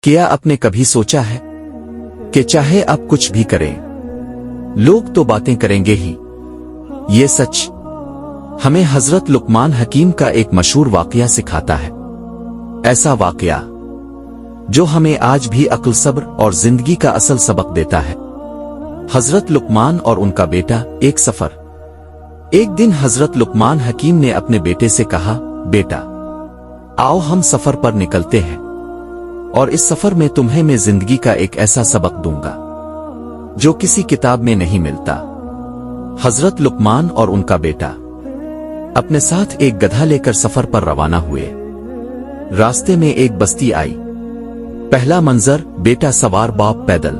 کیا آپ نے کبھی سوچا ہے کہ چاہے آپ کچھ بھی کریں لوگ تو باتیں کریں گے ہی؟ یہ سچ ہمیں حضرت لقمان حکیم کا ایک مشہور واقعہ سکھاتا ہے، ایسا واقعہ جو ہمیں آج بھی عقل، صبر اور زندگی کا اصل سبق دیتا ہے۔ حضرت لقمان اور ان کا بیٹا، ایک سفر۔ ایک دن حضرت لقمان حکیم نے اپنے بیٹے سے کہا، بیٹا آؤ ہم سفر پر نکلتے ہیں، اور اس سفر میں تمہیں میں زندگی کا ایک ایسا سبق دوں گا جو کسی کتاب میں نہیں ملتا۔ حضرت لقمان اور ان کا بیٹا اپنے ساتھ ایک گدھا لے کر سفر پر روانہ ہوئے۔ راستے میں ایک بستی آئی۔ پہلا منظر، بیٹا سوار، باپ پیدل۔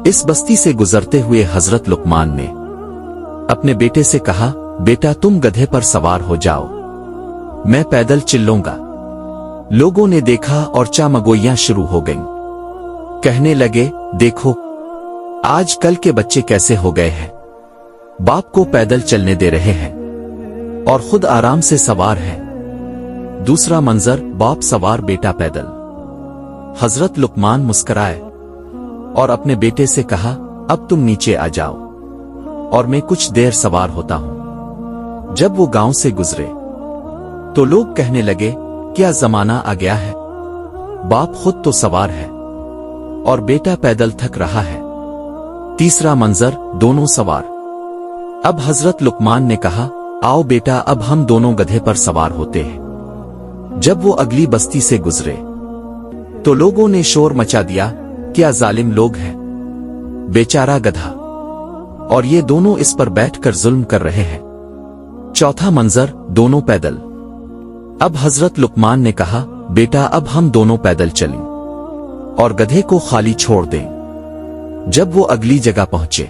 اس بستی سے گزرتے ہوئے حضرت لقمان نے اپنے بیٹے سے کہا، بیٹا تم گدھے پر سوار ہو جاؤ، میں پیدل چلوں گا۔ لوگوں نے دیکھا اور چامگوئیاں شروع ہو گئیں۔ کہنے لگے، دیکھو آج کل کے بچے کیسے ہو گئے ہیں، باپ کو پیدل چلنے دے رہے ہیں اور خود آرام سے سوار ہیں۔ دوسرا منظر، باپ سوار، بیٹا پیدل۔ حضرت لقمان مسکرائے اور اپنے بیٹے سے کہا، اب تم نیچے آ جاؤ اور میں کچھ دیر سوار ہوتا ہوں۔ جب وہ گاؤں سے گزرے تو لوگ کہنے لگے، کیا زمانہ آ گیا ہے، باپ خود تو سوار ہے اور بیٹا پیدل تھک رہا ہے۔ تیسرا منظر، دونوں سوار۔ اب حضرت لقمان نے کہا، آؤ بیٹا اب ہم دونوں گدھے پر سوار ہوتے ہیں۔ جب وہ اگلی بستی سے گزرے تو لوگوں نے شور مچا دیا، کیا ظالم لوگ ہیں، بیچارہ گدھا، اور یہ دونوں اس پر بیٹھ کر ظلم کر رہے ہیں۔ چوتھا منظر، دونوں پیدل۔ اب حضرت لقمان نے کہا، بیٹا اب ہم دونوں پیدل چلیں اور گدھے کو خالی چھوڑ دیں۔ جب وہ اگلی جگہ پہنچے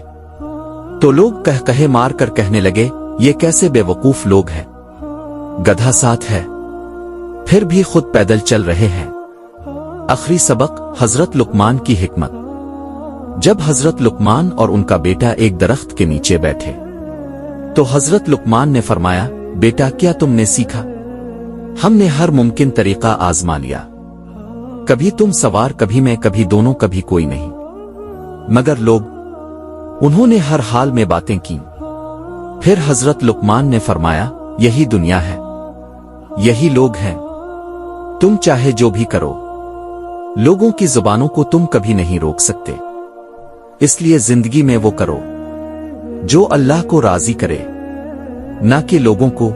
تو لوگ کہے مار کر کہنے لگے، یہ کیسے بے وقوف لوگ ہیں، گدھا ساتھ ہے پھر بھی خود پیدل چل رہے ہیں۔ آخری سبق، حضرت لقمان کی حکمت۔ جب حضرت لقمان اور ان کا بیٹا ایک درخت کے نیچے بیٹھے تو حضرت لقمان نے فرمایا، بیٹا کیا تم نے سیکھا؟ ہم نے ہر ممکن طریقہ آزما لیا، کبھی تم سوار، کبھی میں، کبھی دونوں، کبھی کوئی نہیں، مگر لوگ، انہوں نے ہر حال میں باتیں کی۔ پھر حضرت لقمان نے فرمایا، یہی دنیا ہے، یہی لوگ ہیں، تم چاہے جو بھی کرو، لوگوں کی زبانوں کو تم کبھی نہیں روک سکتے، اس لیے زندگی میں وہ کرو جو اللہ کو راضی کرے، نہ کہ لوگوں کو۔